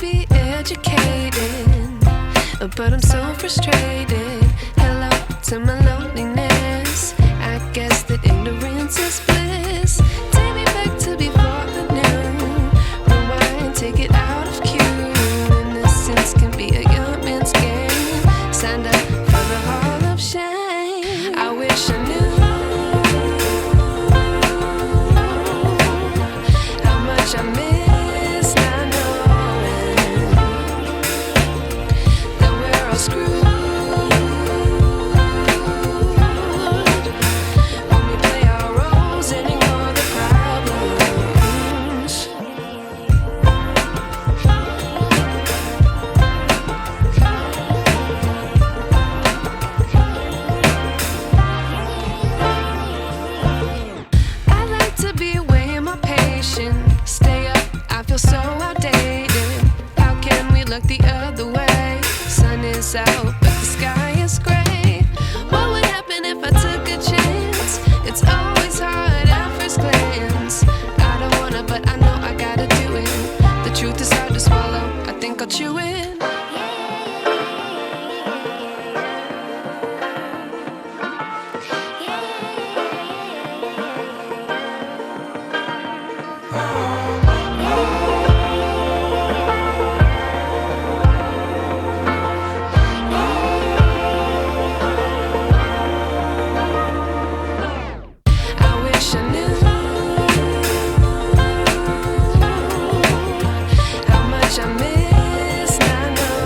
be educated, but I'm so frustrated. Hello to my loneliness. I guess that ignorance is bliss. Take me back to before the new. Rewind, take it out of cue. Innocence can be a young man's game. Signed up for the hall of shame. I wish I knew how much I miss not knowing that we're all screwed. Stay up, I feel so outdated. How can we look the other way? Sun is out, but the sky is gray. What would happen if I took a chance? It's always hard at first glance. I don't wanna, but I know I gotta do it. The truth is hard to swallow, I think I'll chew it. I miss not knowing.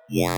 Yeah.